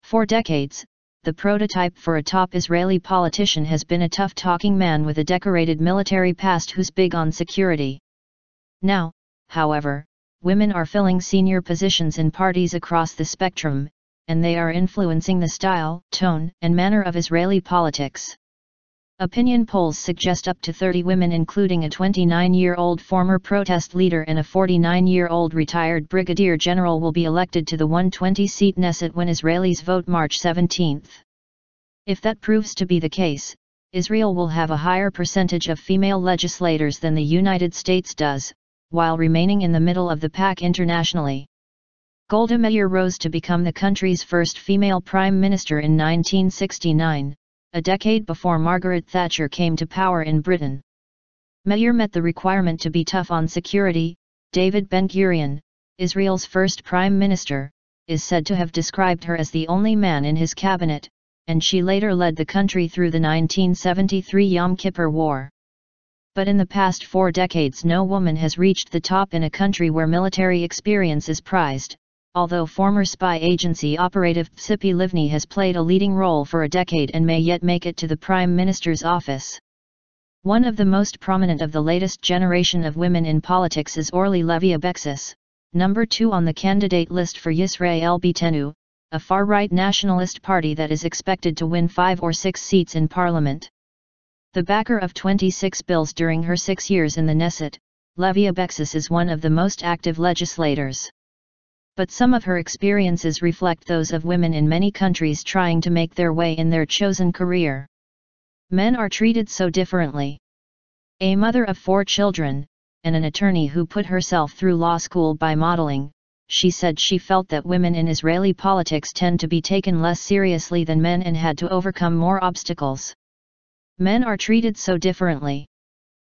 For decades, the prototype for a top Israeli politician has been a tough-talking man with a decorated military past who's big on security. Now, however, women are filling senior positions in parties across the spectrum, and they are influencing the style, tone, and manner of Israeli politics. Opinion polls suggest up to 30 women, including a 29-year-old former protest leader and a 49-year-old retired brigadier general, will be elected to the 120-seat Knesset when Israelis vote March 17. If that proves to be the case, Israel will have a higher percentage of female legislators than the United States does, while remaining in the middle of the pack internationally. Golda Meir rose to become the country's first female prime minister in 1969. A decade before Margaret Thatcher came to power in Britain. Meir met the requirement to be tough on security. David Ben-Gurion, Israel's first prime minister, is said to have described her as the only man in his cabinet, and she later led the country through the 1973 Yom Kippur War. But in the past 4 decades no woman has reached the top in a country where military experience is prized, although former spy agency operative Tzipi Livni has played a leading role for a decade and may yet make it to the Prime Minister's office. One of the most prominent of the latest generation of women in politics is Orly Levy Abexis, number 2 on the candidate list for Yisrael Beitenu, a far-right nationalist party that is expected to win 5 or 6 seats in parliament. The backer of 26 bills during her 6 years in the Knesset, Levy Abexis is one of the most active legislators. But some of her experiences reflect those of women in many countries trying to make their way in their chosen career. Men are treated so differently. A mother of 4 children, and an attorney who put herself through law school by modeling, she said she felt that women in Israeli politics tend to be taken less seriously than men and had to overcome more obstacles. Men are treated so differently.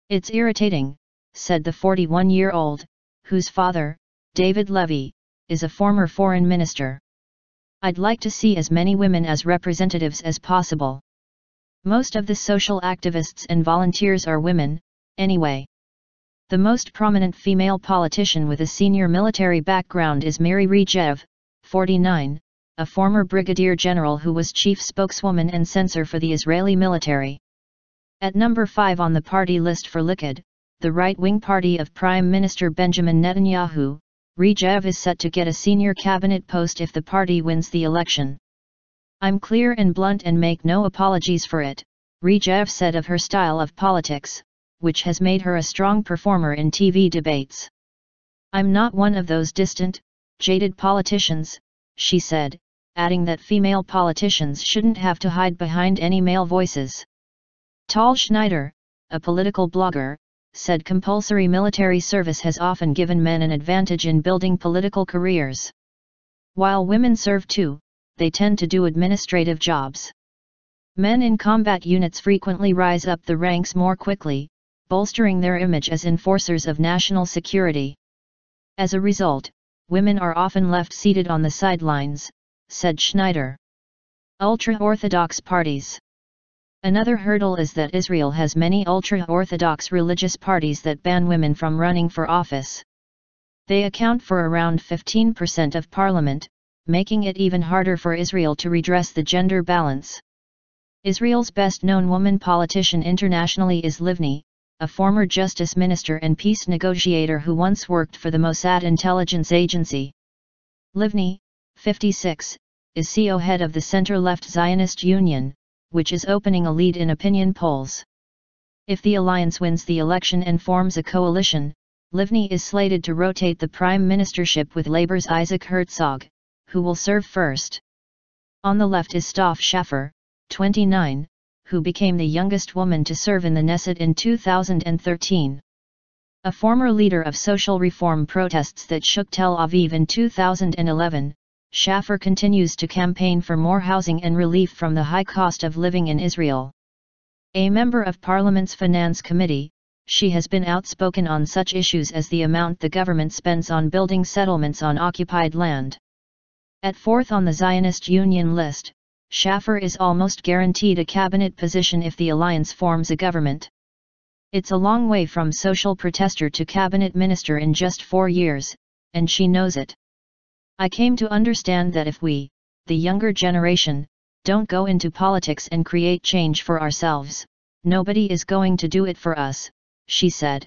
It's irritating, said the 41-year-old, whose father, David Levy, is a former foreign minister. I'd like to see as many women as representatives as possible. Most of the social activists and volunteers are women, anyway. The most prominent female politician with a senior military background is Miri Regev, 49, a former brigadier general who was chief spokeswoman and censor for the Israeli military. At number 5 on the party list for Likud, the right-wing party of Prime Minister Benjamin Netanyahu, Regev is set to get a senior cabinet post if the party wins the election. I'm clear and blunt and make no apologies for it, Regev said of her style of politics, which has made her a strong performer in TV debates. I'm not one of those distant, jaded politicians, she said, adding that female politicians shouldn't have to hide behind any male voices. Tal Schneider, a political blogger, said compulsory military service has often given men an advantage in building political careers. While women serve too, they tend to do administrative jobs. Men in combat units frequently rise up the ranks more quickly, bolstering their image as enforcers of national security. As a result, women are often left seated on the sidelines, said Schneider. Ultra-Orthodox parties. Another hurdle is that Israel has many ultra-Orthodox religious parties that ban women from running for office. They account for around 15% of parliament, making it even harder for Israel to redress the gender balance. Israel's best-known woman politician internationally is Livni, a former justice minister and peace negotiator who once worked for the Mossad intelligence agency. Livni, 56, is CEO head of the center-left Zionist Union, which is opening a lead in opinion polls. If the alliance wins the election and forms a coalition, Livni is slated to rotate the prime ministership with Labour's Isaac Herzog, who will serve first. On the left is Staff Schaffer, 29, who became the youngest woman to serve in the Knesset in 2013. A former leader of social reform protests that shook Tel Aviv in 2011, Schaffer continues to campaign for more housing and relief from the high cost of living in Israel. A member of Parliament's Finance Committee, she has been outspoken on such issues as the amount the government spends on building settlements on occupied land. At 4th on the Zionist Union list, Schaffer is almost guaranteed a cabinet position if the alliance forms a government. It's a long way from social protester to cabinet minister in just 4 years, and she knows it. I came to understand that if we, the younger generation, don't go into politics and create change for ourselves, nobody is going to do it for us, she said.